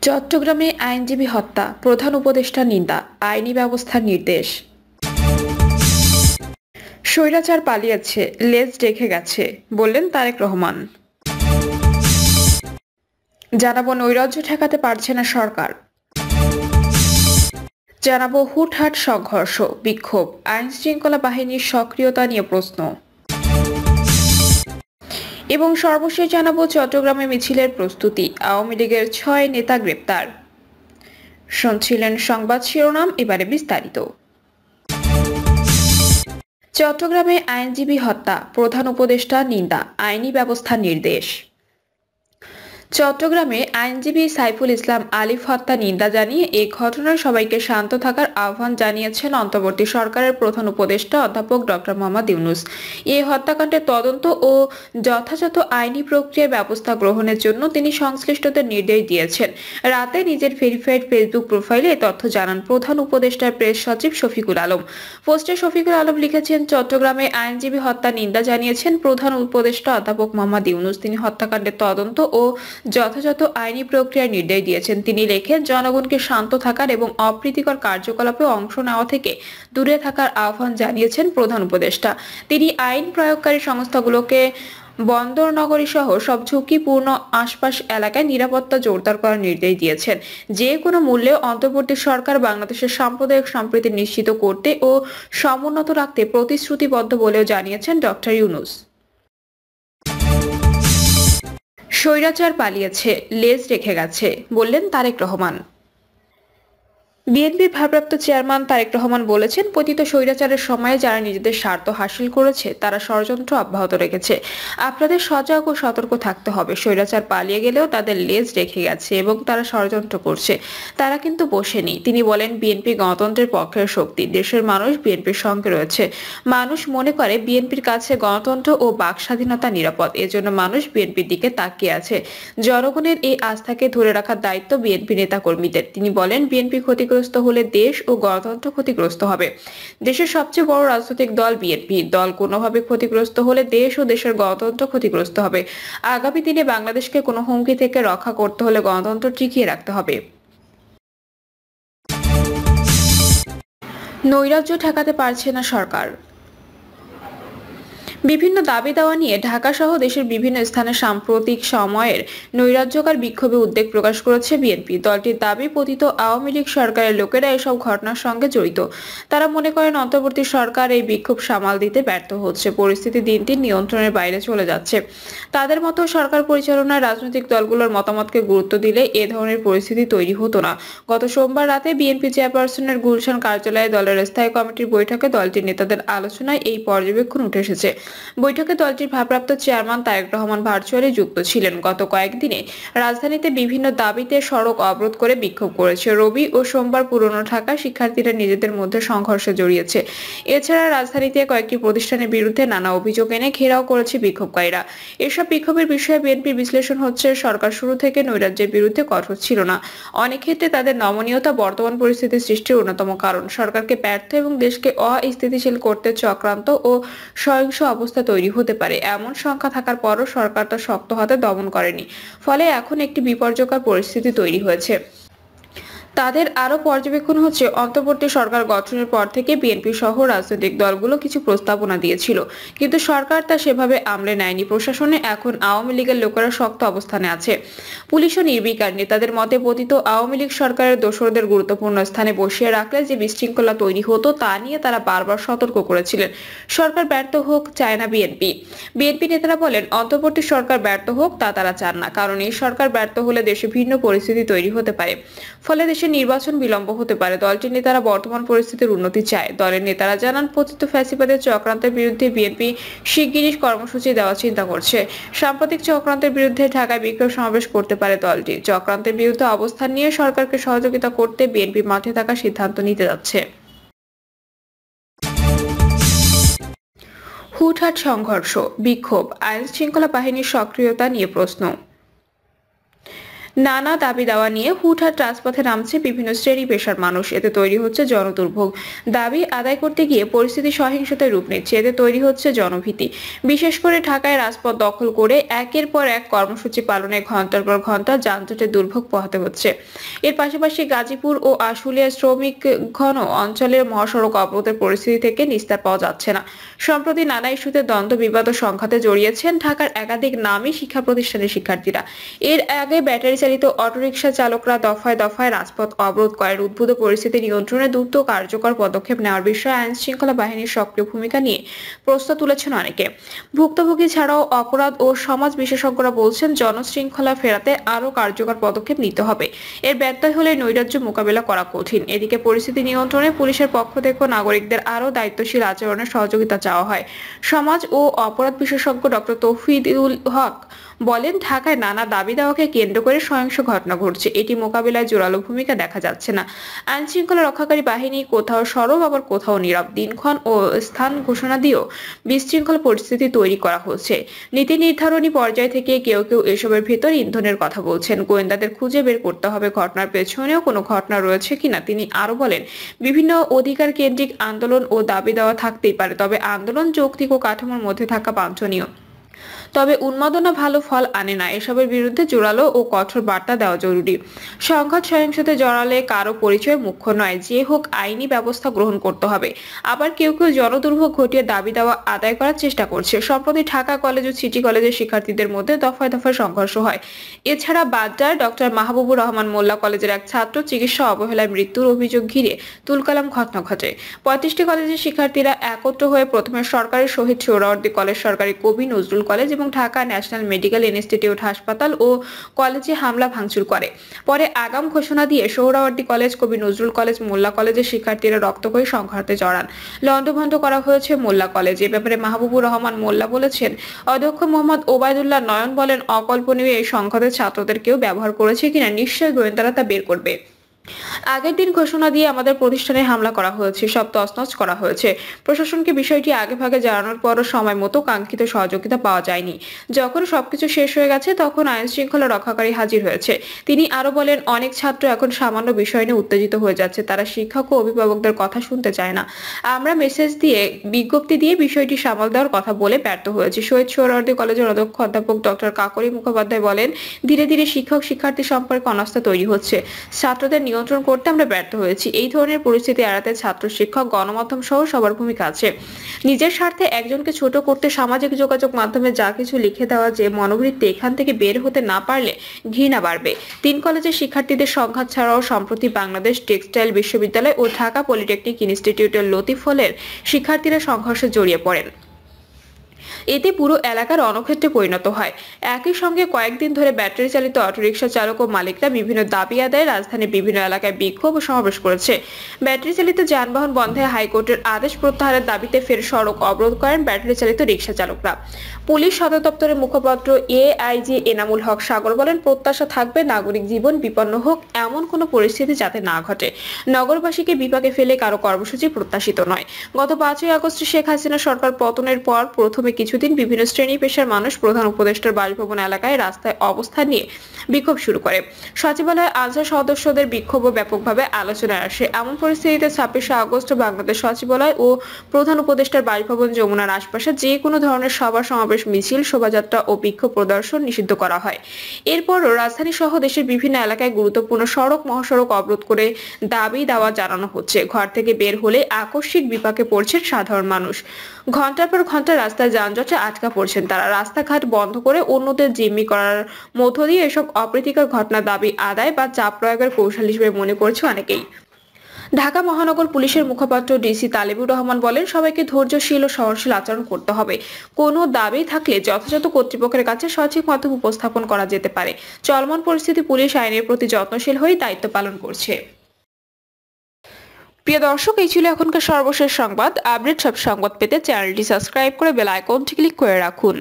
চট্টগ্রামে আইনজীবী হত্যা, প্রধান উপদেষ্টার নিন্দা, আইনি ব্যবস্থার নির্দেশ। স্বৈরাচার পালিয়েছে, লেজ রেখে গেছে, বললেন তারেক রহমান। জানাবো নৈরাজ্য ঠেকাতে পারছে না সরকার। জানাবো হুটহাট সংঘর্ষ, বিক্ষোভ, আইন শৃঙ্খলা বাহিনীর সক্রিয়তা নিয়ে প্রশ্ন। এবং সর্বশেষ জানাবো চট্টগ্রামে মিছিলের প্রস্তুতি, আওয়ামী লীগের 6 নেতা গ্রেপ্তার। শুনছিলেন সংবাদ শিরোনাম, এবারে বিস্তারিত। চট্টগ্রামে আইনজীবী হত্যা, প্রধান উপদেষ্টা নিন্দা, আইনি ব্যবস্থার নির্দেশ। চট্টগ্রামে আইনজীবী সাইফুল ইসলাম আলিফ হত্যা নিন্দা জানিয়ে এই ঘটনায় সবাইকে শান্ত থাকার আহ্বান জানিয়েছেন অন্তর্বর্তী সরকারের প্রধান উপদেষ্টা অধ্যাপক ডক্টর মোহাম্মদ ইউনূস। এই হত্যাকাণ্ডের তদন্ত ও যথাযথ আইনি প্রক্রিয়ায় ব্যবস্থা গ্রহণের জন্য তিনি সংশ্লিষ্টদের নির্দেশ দিয়েছেন। রাতে নিজের ভেরিফাইড ফেসবুক প্রোফাইলে এ তথ্য জানান প্রধান উপদেষ্টার প্রেস সচিব শফিকুল আলম। পোস্টে শফিকুল আলম লিখেছেন, চট্টগ্রামে আইনজীবী হত্যা নিন্দা জানিয়েছেন প্রধান উপদেষ্টা অধ্যাপক মোহাম্মদ ইউনূস। তিনি হত্যাকাণ্ডের তদন্ত ও যথাযথ আইনি প্রক্রিয়ার নির্দেশ দিয়েছেন। তিনি লেখেন, জনগণকে শান্ত থাকার এবং অপ্রীতিকর কার্যকলাপে অংশ নেওয়া থেকে দূরে থাকার আহ্বান জানিয়েছেন প্রধান উপদেষ্টা। তিনি আইন প্রয়োগকারী সংস্থাগুলোকে বন্দর নগরী সহ সব ঝুঁকিপূর্ণ আশপাশ এলাকায় নিরাপত্তা জোরদার করার নির্দেশ দিয়েছেন। যে কোনো মূল্যে অন্তর্বর্তী সরকার বাংলাদেশের সাম্প্রদায়িক সম্প্রীতি নিশ্চিত করতে ও সমুন্নত রাখতে প্রতিশ্রুতিবদ্ধ বলেও জানিয়েছেন ডক্টর ইউনূস। স্বৈরাচার পালিয়েছে, লেজ রেখে গেছে, বললেন তারেক রহমান। বিএনপির ভারপ্রাপ্ত চেয়ারম্যান তারেক রহমান বলেছেন, পতিত স্বৈরাচারের সময়ে যারা নিজেদের স্বার্থ হাসিল করেছে তারা ষড়যন্ত্র অব্যাহত রেখেছে। আপনাদের সজাগ ও সতর্ক থাকতে হবে। স্বৈরাচার পালিয়ে গেলেও তাদের লেজ রেখে গেছে এবং তারা ষড়যন্ত্র করছে, তারা কিন্তু বসেনি। তিনি বলেন, বিএনপি গণতন্ত্রের পক্ষের শক্তি, দেশের মানুষ বিএনপির সঙ্গে রয়েছে। মানুষ মনে করে বিএনপির কাছে গণতন্ত্র ও বাক স্বাধীনতা নিরাপদ, এজন্য মানুষ বিএনপির দিকে তাকিয়ে আছে। জনগণের এই আস্থাকে ধরে রাখার দায়িত্ব বিএনপি নেতা কর্মীদের। তিনি বলেন, বিএনপি ক্ষতিগ্রস্ত হলে দেশ ও গণতন্ত্র ক্ষতিগ্রস্ত হবে। দেশের সবচেয়ে বড় রাজনৈতিক দল বিএনপি, দল কোনোভাবে ক্ষতিগ্রস্ত হলে দেশ ও দেশের গণতন্ত্র ক্ষতিগ্রস্ত হবে। আগামী দিনে বাংলাদেশকে কোনো হুমকি থেকে রক্ষা করতে হলে গণতন্ত্র টিকিয়ে রাখতে হবে। নৈরাজ্য ঠেকাতে পারছে না সরকার। বিভিন্ন দাবি দাওয়া নিয়ে ঢাকা সহ দেশের বিভিন্ন স্থানে সাম্প্রতিক সময়ের নৈরাজ্যকার বিক্ষোভে উদ্বেগ প্রকাশ করেছে বিএনপি। দলটির দাবি, পতিত আওয়ামী লীগ সরকারের লোকেরা এসব ঘটনার সঙ্গে জড়িত। তারা মনে করেন অন্তর্বর্তী সরকার এই বিক্ষোভ সামাল দিতে ব্যর্থ হচ্ছে, পরিস্থিতি দিন দিন নিয়ন্ত্রণের বাইরে চলে যাচ্ছে। তাদের মতো সরকার পরিচালনায় রাজনৈতিক দলগুলোর মতামতকে গুরুত্ব দিলে এ ধরনের পরিস্থিতি তৈরি হতো না। গত সোমবার রাতে বিএনপি চেয়ারপারসনের গুলশান কার্যালয়ে দলের স্থায়ী কমিটির বৈঠকে দলটির নেতাদের আলোচনায় এই পর্যবেক্ষণ উঠে এসেছে। বৈঠকে দলটির ভারপ্রাপ্ত চেয়ারম্যান তারেক রহমান ভার্চুয়ালি যুক্ত ছিলেন। গত কয়েকদিনে রাজধানীতে বিভিন্ন দাবিতে সড়ক অবরোধ করে বিক্ষোভ করেছে। রবি ও সোমবার পুরনো ঢাকায় শিক্ষার্থীরা নিজেদের মধ্যে সংঘর্ষে জড়িয়েছে। এছাড়া রাজধানীতে কয়েকটি প্রতিষ্ঠানের বিরুদ্ধে নানা অভিযোগ এনে ঘেরাও করেছে বিক্ষোভকারীরা। এসব বিক্ষোভের বিষয়ে বিএনপির বিশ্লেষণ হচ্ছে, সরকার শুরু থেকে নৈরাজ্যের বিরুদ্ধে কঠোর ছিল না। অনেক ক্ষেত্রে তাদের নমনীয়তা বর্তমান পরিস্থিতি সৃষ্টির অন্যতম কারণ। সরকারকে ব্যর্থ এবং দেশকে অস্থিতিশীল করতে চক্রান্ত ও সহিংস অবস্থা তৈরি হতে পারে এমন শঙ্কা থাকার পরও সরকার তা শক্ত হাতে দমন করেনি। ফলে এখন একটি বিপর্যয়কর পরিস্থিতি তৈরি হয়েছে। তাদের আরো পর্যবেক্ষণ হচ্ছে, অন্তর্বর্তী সরকার গঠনের পর থেকে বিএনপি সহ রাজনৈতিক দলগুলো কিছু প্রস্তাবনা দিয়েছিল, কিন্তু সরকার তা সেভাবে আমলে নেয়নি। প্রশাসনে এখন আওয়ামী লীগের লোকেরা শক্ত অবস্থানে আছে। পুলিশ ও নির্বিকার নেতাদের মতে, পতিত আওয়ামী লীগ সরকারের দোসরদের গুরুত্বপূর্ণ স্থানে বসিয়ে রাখলে যে বিশৃঙ্খলা তৈরি হতো তা নিয়ে তারা বারবার সতর্ক করেছিলেন। সরকার ব্যর্থ হোক চায় না বিএনপি। বিএনপি নেতারা বলেন, অন্তর্বর্তী সরকার ব্যর্থ হোক তা তারা চান না, কারণ এই সরকার ব্যর্থ হলে দেশে ভিন্ন পরিস্থিতি তৈরি হতে পারে। ফলে দেশে নির্বাচন বিলম্ব হতে পারে। দলটির নেতারা বর্তমান পরিস্থিতির উন্নতি চায়। দলের নেতারা জানান, পতিত ফ্যাসিবাদের চক্রান্তের বিরুদ্ধে বিএনপি শিগগিরই কর্মসূচি দেওয়ার চিন্তা করছে। সাম্প্রতিক চক্রান্তের বিরুদ্ধে ঢাকায় বিক্ষোভ সমাবেশ করতে পারে দলটি। চক্রান্তের বিরুদ্ধে অবস্থান নিয়ে সরকারকে সহযোগিতা করতে বিএনপি মাঠে থাকার সিদ্ধান্ত নিতে যাচ্ছে। হুটহাট সংঘর্ষ, বিক্ষোভ, আইন শৃঙ্খলা বাহিনীর সক্রিয়তা নিয়ে প্রশ্ন। নানা দাবি দাওয়া নিয়ে হুটহাট রাজপথে নামছে বিভিন্ন শ্রেণী পেশার মানুষ। এতে তৈরি হচ্ছে জনদুর্ভোগ। দাবি আদায় করতে গিয়ে পরিস্থিতি সহিংসতায় রূপ নিচ্ছে। এতে তৈরি হচ্ছে জনভীতি। বিশেষ করে ঢাকায় রাজপথ দখল করে একের পর এক কর্মসূচি পালনে ঘন্টার পর ঘন্টা যানজটের দুর্ভোগ পোহাতে হচ্ছে। এর পাশাপাশি গাজীপুর ও আশুলিয়া শ্রমিক ঘন অঞ্চলের মহাসড়ক অবরোধের পরিস্থিতি থেকে নিস্তার পাওয়া যাচ্ছে না। সম্প্রতি নানা ইস্যুতে দ্বন্দ্ব বিবাদ ও সংঘাতে জড়িয়েছেন ঢাকার একাধিক নামী শিক্ষা প্রতিষ্ঠানের শিক্ষার্থীরা। এর আগে ব্যাটারি চালিত অটোরিকশা চালকরা দফায় দফায় রাজপথ অবরোধ করেন। উদ্ভূত পরিস্থিতি নিয়ন্ত্রণে দ্রুত কার্যকর পদক্ষেপ নেওয়ার বিষয়ে আইন শৃঙ্খলা বাহিনীর সক্রিয় ভূমিকা নিয়ে প্রশ্ন তুলেছেন অনেকে। ভুক্তভোগী ছাড়াও অপরাধ ও সমাজ বিশেষজ্ঞরা বলছেন, জনশৃঙ্খলা ফেরাতে আরও কার্যকর পদক্ষেপ নিতে হবে। এর ব্যত্যয় হলে নৈরাজ্য মোকাবেলা করা কঠিন। এদিকে পরিস্থিতি নিয়ন্ত্রণে পুলিশের পক্ষ থেকে নাগরিকদের আরও দায়িত্বশীল আচরণের সহযোগিতা চাওয়া হয়। সমাজ ও অপরাধ বিশেষজ্ঞ ডক্টর তৌহিদুল হক বলেন, ঢাকায় নানা দাবি দাওয়াকে কেন্দ্র করে সহিংস ঘটনা ঘটছে। এটি মোকাবিলায় জোরালো ভূমিকা দেখা যাচ্ছে না। আইন শৃঙ্খলা রক্ষাকারী বাহিনী কোথাও সরব আবার কোথাও নীরব। দিনক্ষণ ও স্থান ঘোষণা দিয়েও বিশৃঙ্খল পরিস্থিতি তৈরি করা হচ্ছে। নীতি নির্ধারণী পর্যায় থেকে কেউ কেউ এসবের ভেতর ইন্ধনের কথা বলছেন। গোয়েন্দাদের খুঁজে বের করতে হবে ঘটনার পেছনেও কোনো ঘটনা রয়েছে কিনা। তিনি আরো বলেন, বিভিন্ন অধিকার কেন্দ্রিক আন্দোলন ও দাবি দেওয়া থাকতেই পারে, তবে আন্দোলন যৌক্তিক ও কাঠামোর মধ্যে থাকা বাঞ্ছনীয়। তবে উন্মাদনা ভালো ফল আনে না। এসবের বিরুদ্ধে জোরালো ও কঠোর বার্তা দেওয়া জরুরি। সংঘাত সহিংসতায় জড়ালে কারো পরিচয় মুখ্য নয়, যে হোক আইনি ব্যবস্থা গ্রহণ করতে হবে। আবার কেউ কেউ জনদুর্ভোগ ঘটিয়ে দাবি দেওয়া আদায় করার চেষ্টা করছে। সম্প্রতি ঢাকা কলেজ ও সিটি কলেজের শিক্ষার্থীদের মধ্যে দফায় দফায় সংঘর্ষ হয়। এছাড়া বাড্ডার ডক্টর মাহবুবুর রহমান মোল্লা কলেজের এক ছাত্র চিকিৎসা অবহেলায় মৃত্যুর অভিযোগ ঘিরে তুলকালাম ঘটনা ঘটে। 35টি কলেজের শিক্ষার্থীরা একত্র হয়ে প্রথমে সরকারি শহীদ সোহরাওয়ার্দী কলেজ, সরকারি কবি নজরুল কলেজ এবং ঢাকা ন্যাশনাল মেডিকেল ইনস্টিটিউট হাসপাতাল ও কলেজে হামলা ভাঙচুর করে। পরে আগাম ঘোষণা দিয়ে সোহরাওয়ার্দী কলেজ, কবি নজরুল কলেজ, মোল্লা কলেজের শিক্ষার্থীরা রক্তক্ষয়ী সংঘাতে জড়ান। লণ্ডভণ্ড করা হয়েছে মোল্লা কলেজ। এ ব্যাপারে মাহবুবুর রহমান মোল্লা বলেছেন। অধ্যক্ষ মোহাম্মদ ওবায়দুল্লাহ নয়ন বলেন, অকল্পনীয় এই সংঘাতে ছাত্রদের কেউ ব্যবহার করেছে কিনা নিশ্চয়ই গোয়েন্দারা তা বের করবে। আগের দিন ঘোষণা দিয়ে আমাদের প্রতিষ্ঠানে হামলা করা হয়েছে, সব তছনছ করা হয়েছে। প্রশাসনকে বিষয়টি আগেভাগে জানানোর পরও সময় মতো কাঙ্ক্ষিত সহযোগিতা পাওয়া যায়নি। যখন সবকিছু শেষ হয়ে গেছে তখন আইন শৃঙ্খলা রক্ষাকারী হাজির হয়েছে। তিনি আরো বলেন, অনেক ছাত্র এখন সামান্য বিষয় নিয়ে উত্তেজিত হয়ে যাচ্ছে। তারা শিক্ষক ও অভিভাবকদের কথা শুনতে চায় না। আমরা মেসেজ দিয়ে, বিজ্ঞপ্তি দিয়ে বিষয়টি সামাল দেওয়ার কথা বলে ব্যর্থ হয়েছি। শহীদ সোহরাওয়ার্দী কলেজের অধ্যক্ষ অধ্যাপক ডক্টর কাকলি মুখোপাধ্যায় বলেন, ধীরে ধীরে শিক্ষক শিক্ষার্থী সম্পর্কে অনাস্থা তৈরি হচ্ছে। ছাত্রদের নিয়ন্ত্রণ করতে আমরা ব্যর্থ হয়েছি। এই ধরনের পরিস্থিতি এড়াতে ছাত্র, শিক্ষক, গণমাধ্যম সহ সবার ভূমিকা আছে। নিজের স্বার্থে একজনকে ছোট করতে সামাজিক যোগাযোগ মাধ্যমে যা কিছু লিখে দেওয়া যে মনোবৃত্তি, এখান থেকে বের হতে না পারলে ঘৃণা বাড়বে। 3 কলেজের শিক্ষার্থীদের সংঘাত ছাড়াও সম্প্রতি বাংলাদেশ টেক্সটাইল বিশ্ববিদ্যালয় ও ঢাকা পলিটেকনিক ইনস্টিটিউটের লতিফ হলের শিক্ষার্থীরা সংঘর্ষে জড়িয়ে পড়েন। এতে পুরো এলাকার রণক্ষেত্রে পরিণত হয়। একই সঙ্গে কয়েকদিন ধরে ব্যাটারি চালিত অটোরিকশা চালক ও মালিকরা বিভিন্ন দাবি আদায়ে রাজধানীর বিভিন্ন এলাকায় বিক্ষোভ ও সমাবেশ করেছে। ব্যাটারি চালিত যানবাহন বন্ধে হাইকোর্টের আদেশ প্রত্যাহারের দাবিতে ফের সড়ক অবরোধ করেন ব্যাটারি চালিত রিকশা চালকরা। পুলিশ সদর দপ্তরের মুখপাত্র এআইজি এনামুল হক সাগর বলেন, প্রত্যাশা থাকবে নাগরিক জীবন বিপন্ন হোক, এমন কোনো পরিস্থিতি যাতে না ঘটে। নগরবাসীকে বিপাকে ফেলে কারো কর্মসূচি প্রত্যাশিত নয়। গত 5ই আগস্ট শেখ হাসিনা সরকার পতনের পর প্রথমে কিছুদিন বিভিন্ন শ্রেণী পেশার মানুষ প্রধান উপদেষ্টার বাসভবন এলাকায় রাস্তায় অবস্থান নিয়ে বিক্ষোভ শুরু করে। সচিবালয়ে আনসার সদস্যদের বিক্ষোভও ব্যাপকভাবে আলোচনায় আসে। এমন পরিস্থিতিতে 26শে আগস্ট বাংলাদেশ সচিবালয় ও প্রধান উপদেষ্টার বাসভবন যমুনার আশপাশে যে কোনো ধরনের সভা সমাবেশ, মিছিল, শোভাযাত্রা ও বিক্ষোভ প্রদর্শন নিষিদ্ধ করা হয়। এরপরও রাজধানী সহ দেশের বিভিন্ন এলাকায় গুরুত্বপূর্ণ সড়ক, মহাসড়ক অবরোধ করে দাবি দাওয়া জানানো হচ্ছে। ঘর থেকে বের হলে আকস্মিক বিপাকে পড়ছেন সাধারণ মানুষ। ঘন্টার পর ঘন্টা রাস্তায় যানজটে আটকা পড়ছেন তারা। রাস্তাঘাট বন্ধ করে অন্যদের জিম্মি করার মধ্য দিয়ে এসব অপ্রীতিকর ঘটনা দাবি আদায় বা চাপ প্রয়োগের কৌশল হিসেবে মনে করছে অনেকেই। ঢাকা মহানগর পুলিশের মুখপাত্র ডিসি তালেবুর রহমান বলেন, সবাইকে ধৈর্যশীল ও সহনশীল আচরণ করতে হবে। কোনো দাবি থাকলে যথাযথ কর্তৃপক্ষের কাছে সঠিক মাধ্যমে উপস্থাপন করা যেতে পারে। চলমান পরিস্থিতি পুলিশ আইনের প্রতি যত্নশীল হয়ে দায়িত্ব পালন করছে। প্রিয় দর্শক, এই ছিল এখনকার সর্বশেষ সংবাদ। আপডেট সব সংবাদ পেতে চ্যানেলটি সাবস্ক্রাইব করে বেল আইকনটি ক্লিক করে রাখুন।